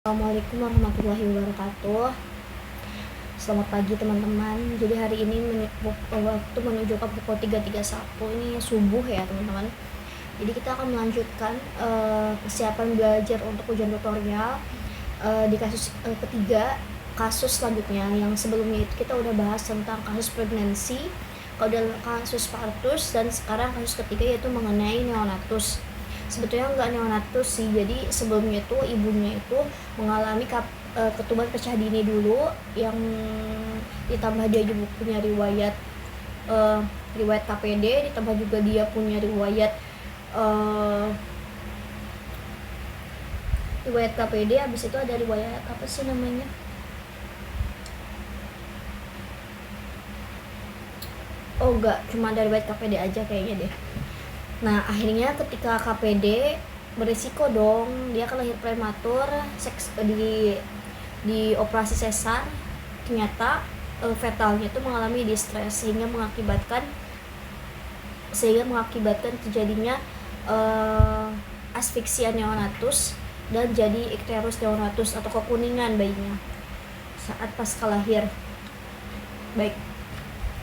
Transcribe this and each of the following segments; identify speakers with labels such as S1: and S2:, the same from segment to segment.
S1: Assalamualaikum warahmatullahi wabarakatuh. Selamat pagi teman-teman. Jadi hari ini waktu menunjukkan pukul 3.31 ini subuh ya teman-teman. Jadi kita akan melanjutkan persiapan belajar untuk ujian tutorial di kasus ketiga, kasus selanjutnya. Yang sebelumnya itu kita udah bahas tentang kasus pregnancy, kemudian kasus partus, dan sekarang kasus ketiga yaitu mengenai neonatus. Sebetulnya nggak neonatus sih, jadi sebelumnya itu ibunya itu mengalami ketuban pecah dini dulu, yang ditambah dia juga punya riwayat KPD, ditambah juga dia punya riwayat KPD. Habis itu ada riwayat apa sih namanya, enggak, cuma ada riwayat KPD aja kayaknya deh. Nah akhirnya ketika KPD berisiko dong, dia akan lahir prematur, di operasi sesar. Ternyata fetalnya itu mengalami distress sehingga mengakibatkan terjadinya asfiksia neonatus dan jadi ikterus neonatus atau kekuningan bayinya saat pasca lahir. Baik,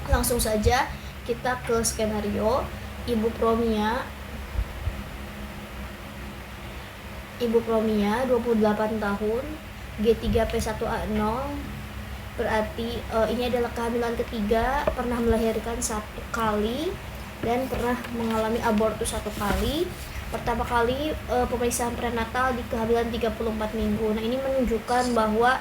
S1: langsung saja kita ke skenario. Ibu Promia 28 tahun, G3P1A0, berarti ini adalah kehamilan ketiga, pernah melahirkan 1 kali dan pernah mengalami abortus 1 kali. Pertama kali pemeriksaan prenatal di kehamilan 34 minggu. Nah ini menunjukkan bahwa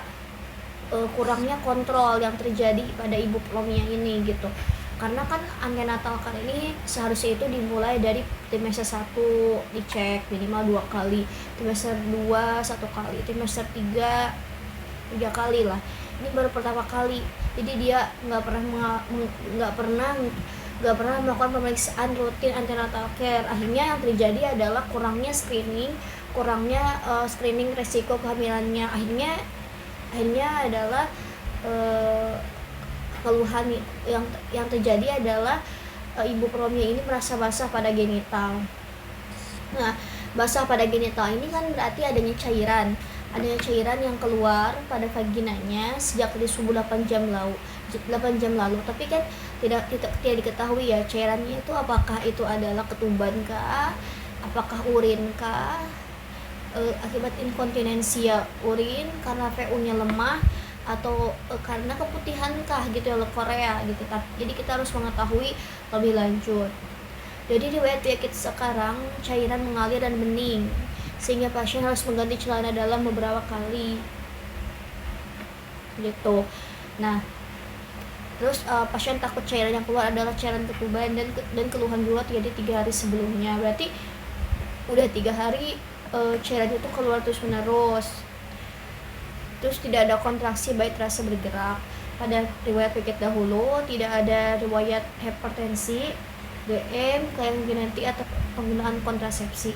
S1: kurangnya kontrol yang terjadi pada Ibu Promia ini gitu. Karena kan antenatal care ini seharusnya itu dimulai dari trimester 1 dicek minimal 2 kali, trimester 2 1 kali, trimester 3 kali lah. Ini baru pertama kali, jadi dia nggak pernah melakukan pemeriksaan rutin antenatal care. Akhirnya yang terjadi adalah kurangnya screening resiko kehamilannya. Akhirnya adalah keluhan yang terjadi adalah Ibu Promia ini merasa basah pada genital. Nah, basah pada genital ini kan berarti adanya cairan yang keluar pada vaginanya sejak dari subuh 8 jam lalu. Tapi kan tidak diketahui ya cairannya itu apakah itu adalah ketuban kah, apakah urin kah, akibat inkontinensia urin karena VU-nya lemah, atau karena keputihan kah gitu ya, Korea gitu. Jadi kita harus mengetahui lebih lanjut. Jadi riwayat penyakit sekarang cairan mengalir dan bening sehingga pasien harus mengganti celana dalam beberapa kali gitu. Nah terus pasien takut cairan yang keluar adalah cairan ketuban dan keluhan juga terjadi 3 hari sebelumnya. Berarti udah 3 hari cairan itu keluar terus menerus. Terus tidak ada kontraksi baik terasa bergerak. Pada riwayat penyakit dahulu tidak ada riwayat hipertensi, DM, kelainan genetik atau penggunaan kontrasepsi.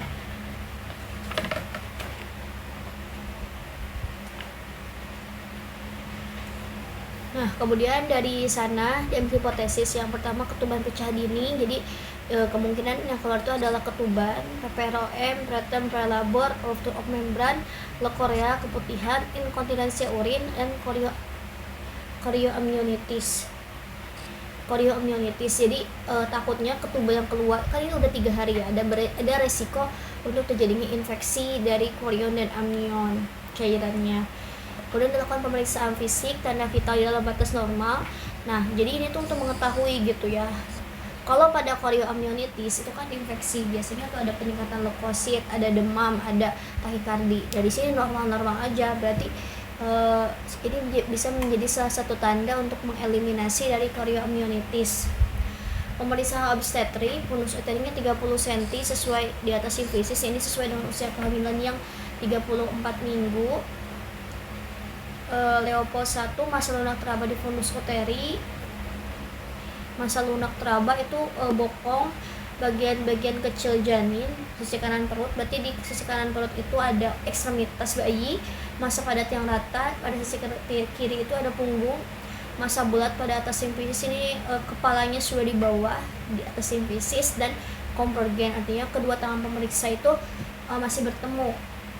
S1: Nah kemudian dari sana diambil hipotesis yang pertama, ketuban pecah dini. Jadi kemungkinan yang keluar itu adalah ketuban, PPROM, preterm, prelabor, rupture of membran, leukorea, keputihan, inkontinensia urin, dan chorioamnionitis. Jadi takutnya ketuban yang keluar kan ini udah 3 hari ya, ada resiko untuk terjadinya infeksi dari chorion dan amnion cairannya. Kemudian dilakukan pemeriksaan fisik, tanda vital dalam batas normal. Nah jadi ini tuh untuk mengetahui gitu ya. Kalau pada chorioamnionitis itu kan infeksi, biasanya tuh ada peningkatan leukosit, ada demam, ada tahikardi. Dari sini normal-normal aja, berarti ini bisa menjadi salah satu tanda untuk mengeliminasi dari chorioamnionitis. Pemeriksaan obstetri, fundus uterina 30 cm sesuai di atas simplisis, ini sesuai dengan usia kehamilan yang 34 minggu. Leopold 1, masa lunak teraba di fundus uteri. Masa lunak teraba itu bokong bagian kecil janin, sisi kanan perut. Berarti di sisi kanan perut itu ada ekstremitas bayi. Masa padat yang rata, pada sisi kiri itu ada punggung. Masa bulat pada atas simplisis, ini kepalanya sudah di bawah di atas simplisis, dan konvergen, artinya kedua tangan pemeriksa itu masih bertemu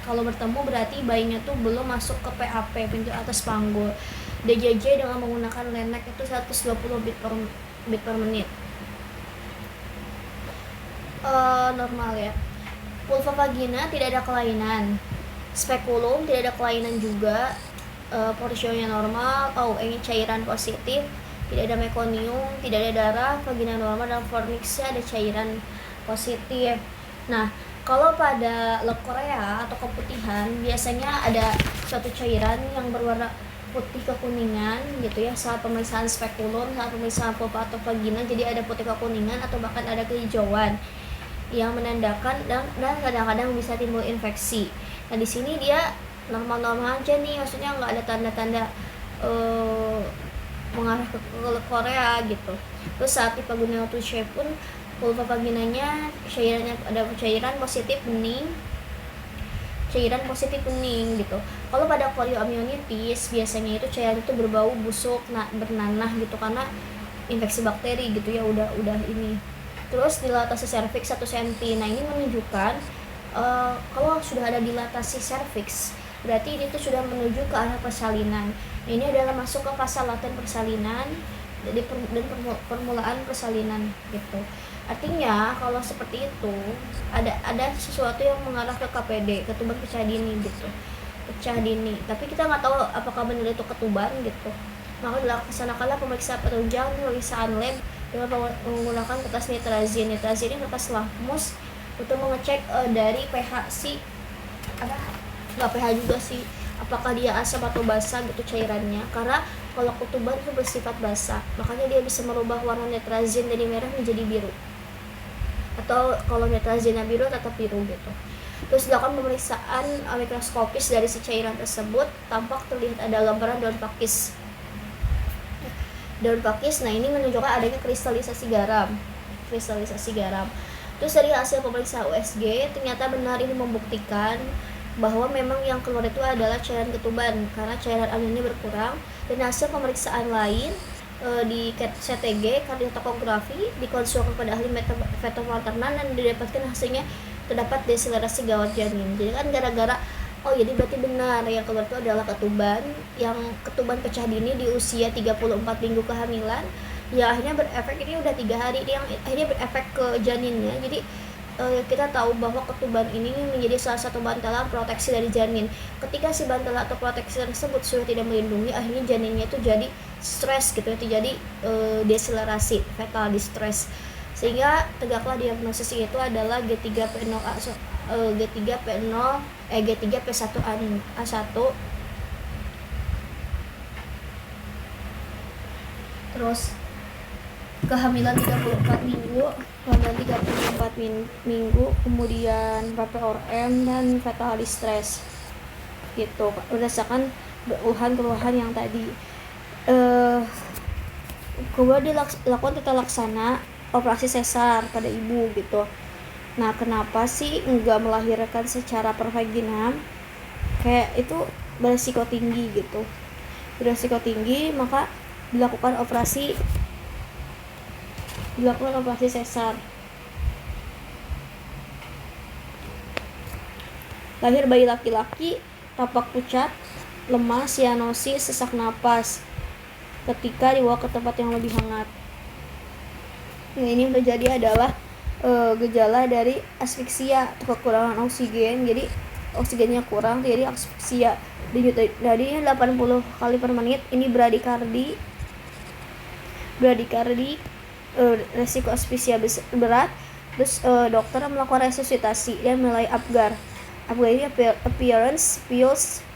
S1: Kalau bertemu berarti bayinya tuh belum masuk ke PAP, pintu atas panggul. DJJ dengan menggunakan lenek itu 120 bit per menit. Normal ya. Vulva vagina tidak ada kelainan. Spekulum tidak ada kelainan juga. Porsionya normal. OE cairan positif. Tidak ada mekonium, tidak ada darah, vagina normal, dan fornixnya ada cairan positif. Nah, kalau pada leukorea atau keputihan biasanya ada suatu cairan yang berwarna putih kekuningan gitu ya saat pemeriksaan spekulum, saat pemeriksaan vulva atau vagina, jadi ada putih kekuningan atau bahkan ada kehijauan yang menandakan dan kadang-kadang bisa timbul infeksi. Nah, di sini dia normal-normal aja nih, maksudnya nggak ada tanda-tanda mengarah ke Korea gitu. Terus saat dipagunakan shape pun vulva vaginanya cairannya ada cairan positif bening gitu. Kalau pada chorioamnionitis biasanya itu cairan itu berbau busuk, bernanah gitu karena infeksi bakteri gitu ya, udah ini. Terus dilatasi serviks 1 cm. Nah, ini menunjukkan kalau sudah ada dilatasi serviks berarti ini tuh sudah menuju ke arah persalinan. Ini adalah masuk ke fase laten persalinan dan permulaan persalinan gitu. Artinya kalau seperti itu ada sesuatu yang mengarah ke KPD, ketuban pecah dini gitu. Pecah dini. Tapi kita nggak tahu apakah benar itu ketuban gitu. Maka dilaksanakanlah pemeriksaan penunjang, pemeriksaan lab dengan menggunakan kertas nitrazin. Nitrazin ini kertas lakmus untuk mengecek dari pH nggak pH juga sih, apakah dia asam atau basah gitu cairannya, karena kalau ketuban itu bersifat basah, makanya dia bisa merubah warna nitrazin dari merah menjadi biru, atau kalau nitrazinnya biru tetap biru gitu. Terus dilakukan pemeriksaan mikroskopis dari si cairan tersebut, tampak terlihat ada gambaran daun pakis. Nah ini menunjukkan adanya kristalisasi garam. Terus dari hasil pemeriksaan USG ternyata benar ini membuktikan bahwa memang yang keluar itu adalah cairan ketuban karena cairan aminnya berkurang. Dan hasil pemeriksaan lain di CTG, kardiotomografi, dikonsulkan kepada ahli fetal-maternan dan didapatkan hasilnya terdapat deselerasi gawat janin. Jadi kan gara-gara jadi berarti benar yang keluar itu adalah ketuban, yang ketuban pecah dini di usia 34 minggu kehamilan. Ya akhirnya berefek, ini udah 3 hari, yang akhirnya berefek ke janinnya. Jadi kita tahu bahwa ketuban ini menjadi salah satu bantalan proteksi dari janin. Ketika si bantalan atau proteksi tersebut sudah tidak melindungi, akhirnya janinnya itu jadi stres gitu, itu jadi deselerasi, fetal distress, sehingga tegaklah diagnosis itu adalah G3P1A1. Terus kehamilan 34 minggu, kemudian PPORM dan fetal distress gitu, berdasarkan keluhan yang tadi. Kemudian dilakukan tata laksana operasi sesar pada ibu gitu. Nah, kenapa sih enggak melahirkan secara pervaginam? Kayak itu beresiko tinggi gitu. Maka dilakukan operasi sesar. Lahir bayi laki-laki, tampak pucat, lemah, sianosis, sesak napas ketika dibawa ke tempat yang lebih hangat. Nah, ini yang terjadi adalah gejala dari asfiksia atau kekurangan oksigen. Jadi oksigennya kurang, jadi asfiksia. Dari 80 kali per menit, ini bradikardi, resiko asfiksia berat. Terus dokter melakukan resusitasi dan mulai Apgar ini appearance, feels,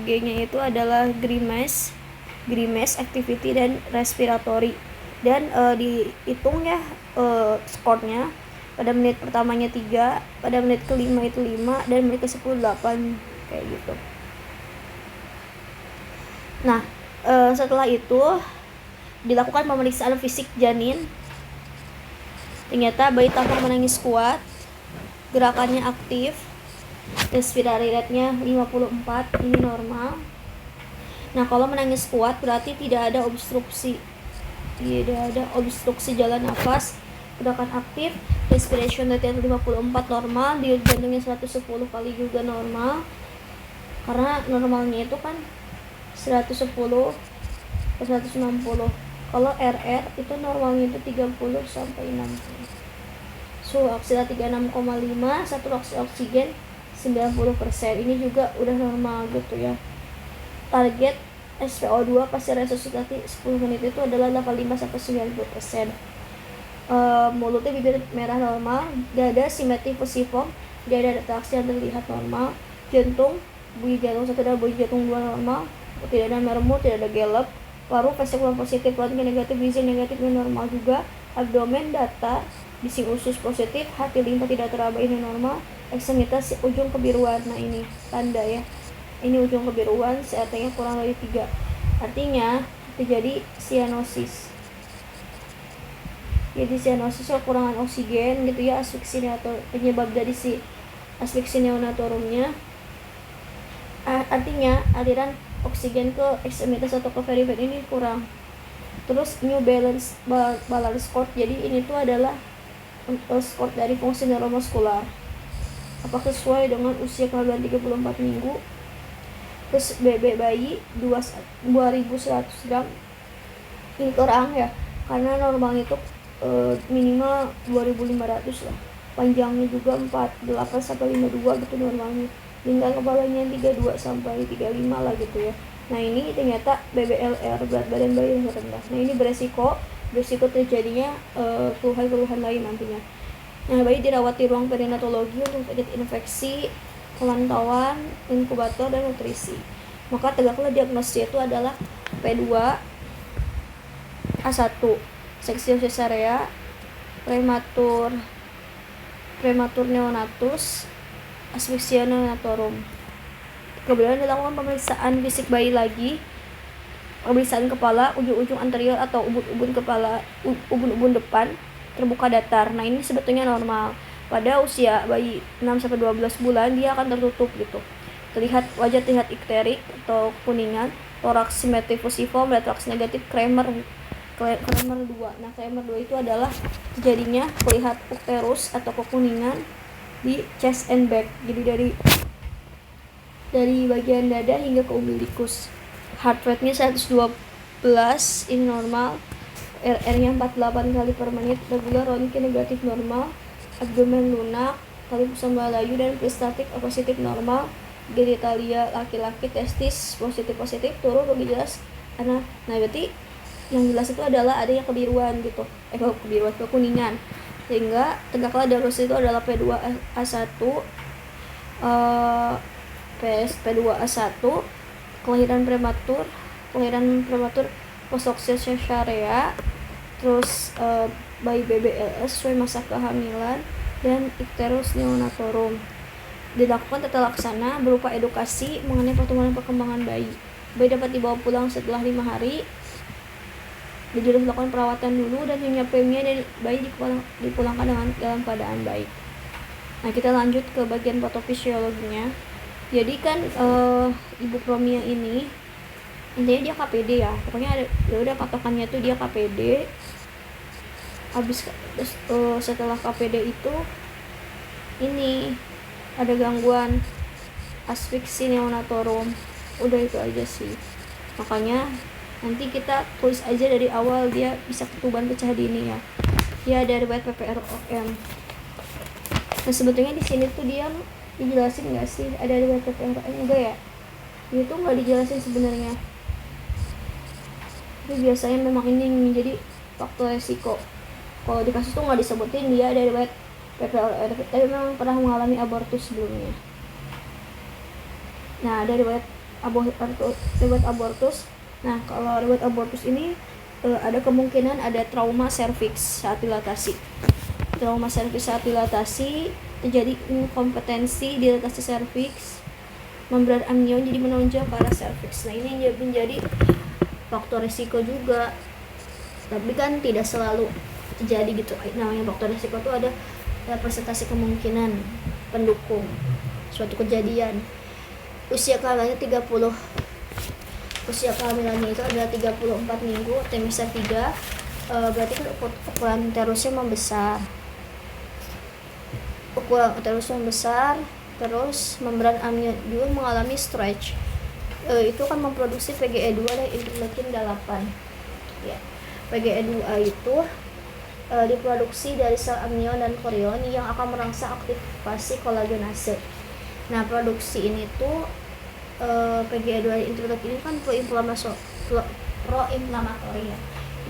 S1: G-nya itu adalah grimace, activity, dan respiratory. Dan dihitung ya skornya. Pada menit pertamanya 3, pada menit kelima itu 5, dan menit ke-10 8, kayak gitu. Nah, setelah itu dilakukan pemeriksaan fisik janin. Ternyata bayi tampak menangis kuat, gerakannya aktif, respirasi rate-nya 54, ini normal. Nah, kalau menangis kuat berarti tidak ada obstruksi jalan nafas, gerakan aktif, respiration rate 54 normal, denyut jantungnya 110 kali juga normal, karena normalnya itu kan 110 ke 160. Kalau RR itu normalnya itu 30 sampai 60. Suhu oksida 36,5, saturasi oksigen 90%. Ini juga udah normal gitu ya. Target SpO2 pasien resusitasi 10 menit itu adalah 85 sampai 90%. Mulutnya bibir merah normal, dada simetri fusiform, tidak ada retraksi yang terlihat normal, jantung, bunyi jantung 1 dan bunyi jantung 2 normal, tidak ada meremut, tidak ada gelap, paru vesikular positif, rongga negatif, bising negatif ini normal juga, abdomen datar, bising usus positif, hati limpa tidak teraba ini normal, ekstremitas ujung kebiruan. Nah ini tanda ya, ini ujung kebiruan, CRT-nya kurang dari 3, artinya terjadi cyanosis. Jadi cyanosis kekurangan oksigen gitu ya, asfiksi atau penyebab dari si asfiksi neonatorumnya. Artinya aliran oksigen ke ekstremitas atau ke perifer ini kurang. Terus new balance score, jadi ini tuh adalah skor dari fungsi neuromuskular, apakah sesuai dengan usia kehamilan 34 minggu. Terus BB bayi 2100 gram, ini kurang ya, karena normalnya itu minimal 2500 lah, panjangnya juga 48 sampai 52 gitu normalnya, lingkar kepalanya 32 sampai 35 lah gitu ya. Nah ini ternyata BBLR, berat badan bayi yang rendah. Nah ini beresiko terjadinya keluhan lain nantinya. Nah bayi dirawat di ruang perinatologi untuk infeksi, pemantauan, inkubator, dan nutrisi. Maka tegaklah diagnosis itu adalah P2 A1, seksi cesarea, prematur neonatus, asfiksia neonatorum. Kemudian dilakukan pemeriksaan fisik bayi lagi, pemeriksaan kepala, ujung-ujung anterior atau ubun-ubun depan terbuka datar. Nah ini sebetulnya normal. Pada usia bayi 6-12 bulan dia akan tertutup gitu. Wajah terlihat ikterik atau kuningan, toraks simetri fusiform, retraksi negatif, Kramer 2. Nah Kramer 2 itu adalah terjadinya terlihat ukterus atau kekuningan di chest and back. Jadi dari bagian dada hingga ke umbilikus. Heart rate-nya 112, ini normal. RR-nya 48 kali per menit, regular, rongga negatif normal, abdomen lunak, tali pusat layu dan peristaltik positif normal, genitalia laki-laki, testis positif, turun lebih jelas anak. Nah berarti yang jelas itu adalah adanya kebiruan gitu, kekuningan, sehingga tegaklah diagnosis itu adalah P2 A1, P2A1, kelahiran prematur, postoksio cesarea, terus bayi BBLS sesuai masa kehamilan, dan ikterus neonatorum. Dilakukan tata laksana berupa edukasi mengenai pertumbuhan perkembangan bayi. Bayi dapat dibawa pulang setelah 5 hari. Dijadwalkan melakukan perawatan dulu dan premia dari bayi dipulangkan dalam keadaan baik. Nah kita lanjut ke bagian patofisiologinya. Jadi kan ibupromia ini intinya dia KPD ya, pokoknya udah patokannya tuh dia KPD. Habis setelah KPD itu ini ada gangguan asfiksi neonatorum, udah itu aja sih. Makanya nanti kita tulis aja dari awal dia bisa ketuban pecah dini ya. Dia ada riwayat PPROM. Nah sebetulnya di sini tuh dia dijelasin nggak sih ada riwayat PPROM? Enggak ya, itu nggak dijelasin sebenarnya. Tapi biasanya memang ini menjadi faktor resiko. Kalau di kasus tuh nggak disebutin dia ada riwayat PPROM, tapi memang pernah mengalami abortus sebelumnya. Nah ada riwayat abortus. Nah kalau riwayat abortus ini ada kemungkinan ada trauma serviks saat dilatasi. Trauma serviks saat dilatasi terjadi inkompetensi dilatasi serviks, membran amnion jadi menonjol ke arah serviks. Nah ini menjadi faktor risiko juga, tapi kan tidak selalu terjadi gitu. Namanya faktor risiko itu ada presentasi kemungkinan pendukung suatu kejadian. Usia kehamilannya itu adalah 34 minggu, trimester 3, berarti kan ukuran uterusnya membesar. terus membesar, terus membran amnion mengalami stretch. Itu kan memproduksi PGE2 dan interleukin 8 ya. PGE2 itu diproduksi dari sel amnion dan korion yang akan merangsang aktivasi kolagenase. Nah, produksi ini tuh PGE2 dan interleukin ini kan proinflamatori ya.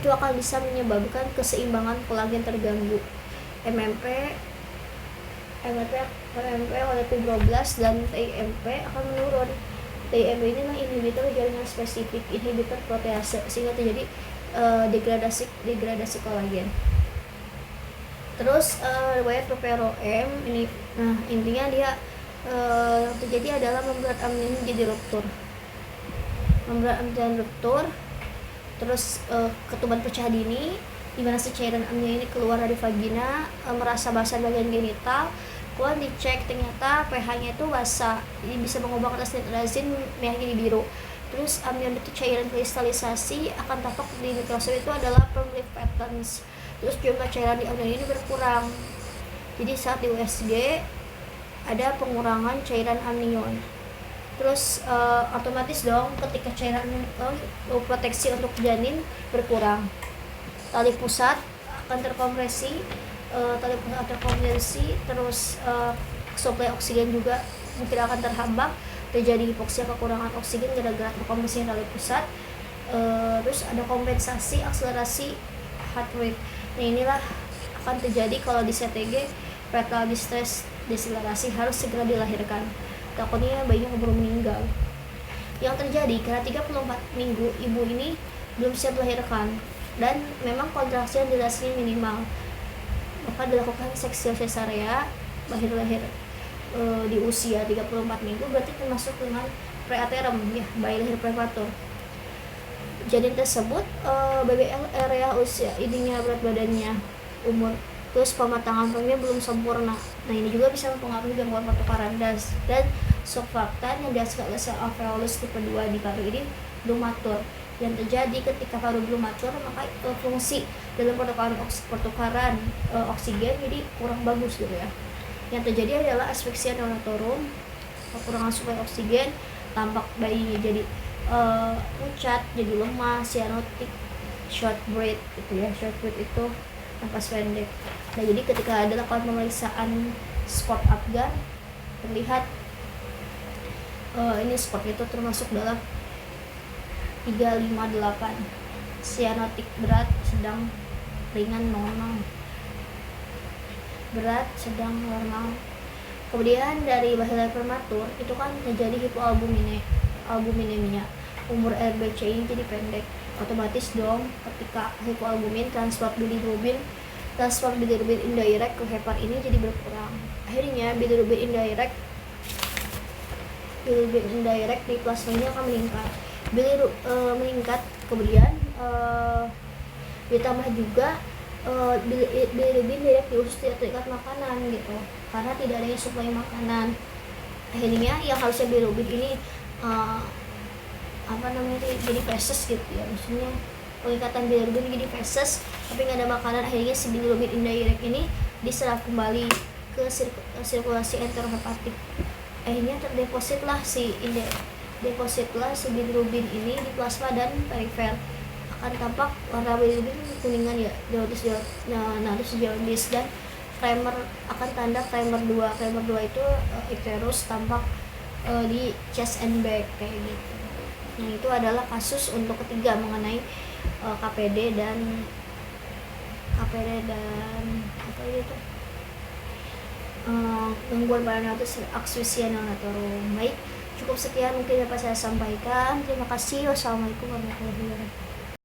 S1: Itu akan bisa menyebabkan keseimbangan kolagen terganggu. MMP oleh fibroblast dan TIMP akan menurun. TIMP ini adalah inhibitor jaringan spesifik, inhibitor protease, sehingga terjadi degradasi kolagen. Terus riwayat PPROM ini, nah intinya dia yang terjadi adalah membran amnion jadi ruptur. Membran amnion ruptur, terus ketuban pecah dini, di mana si cairan amnion ini keluar dari vagina, merasa basah bagian genital. Kemudian dicek ternyata pH-nya itu basah, jadi bisa mengubah kertas nitrazin merah jadi biru. Terus amnion itu cairan kristalisasi, akan tampak di mikroskop itu adalah pearl patterns. Terus jumlah cairan di amnion ini berkurang. Jadi saat di USG ada pengurangan cairan amnion. Terus otomatis dong ketika cairan proteksi untuk janin berkurang. Tali pusat akan terkompresi, terus suplai oksigen juga mungkin akan terhambat, terjadi hipoksia, kekurangan oksigen gara-gara terkompresi tali pusat. Terus ada kompensasi akselerasi heart rate. Nah, inilah akan terjadi kalau di CTG fetal distress deselerasi, harus segera dilahirkan, takutnya bayinya keburu meninggal. Yang terjadi karena 34 minggu ibu ini belum siap melahirkan dan memang kontraksi yang durasinya minimal, maka dilakukan seksi cesarea lahir di usia 34 minggu, berarti termasuk dengan preaterm ya, bayi lahir prematur. Janin tersebut BBL area usia ininya, berat badannya, umur, terus pematangan rahimnya belum sempurna. Nah, ini juga bisa mempengaruhi gangguan pertukaran das dan surfaktan yang dihasilkan oleh sel alveolus tipe 2 di paru ini belum matur. Yang terjadi ketika paru belum matur, maka fungsi dalam pertukaran oksigen jadi kurang bagus gitu ya. Yang terjadi adalah asphyxia neonatorum, kekurangan suplai oksigen, tampak bayinya jadi pucat, jadi lemah, cyanotic, short breath gitu ya. Short breath itu nafas pendek. Nah, jadi ketika ada lakukan pemeriksaan spot Afgan, terlihat ini spot itu termasuk dalam 358, cyanotic berat, sedang, ringan, normal, berat, sedang, normal. Kemudian dari bayi lahir prematur itu kan terjadi hipoalbuminemia, umur RBC ini jadi pendek, otomatis dong ketika hipoalbumin transfer bilirubin indirect ke hepar ini jadi berkurang. Akhirnya bilirubin indirect di plasma ini akan meningkat. Kemudian ditambah juga bilirubin direct di usus tidak terikat makanan gitu, karena tidak adanya suplai makanan. Akhirnya yang harusnya bilirubin ini jadi feses gitu ya, maksudnya pengikatan bilirubin jadi feses, tapi nggak ada makanan. Akhirnya si bilirubin indirect ini diserap kembali ke sirkulasi enterohepatik. Akhirnya terdepositlah si bilirubin ini di plasma dan perifer. Akan tampak warna bilirubin kuningan ya, terus jaundice, dan primer akan tanda primer 2. Primer 2 itu icterus, tampak di chest and back kayak gitu. Nah, itu adalah kasus untuk ketiga mengenai KPD dan apa itu gangguan pada neonatus asphyxia neonatorum. Baik, cukup sekian mungkin dapat saya sampaikan. Terima kasih. Wassalamualaikum warahmatullahi wabarakatuh.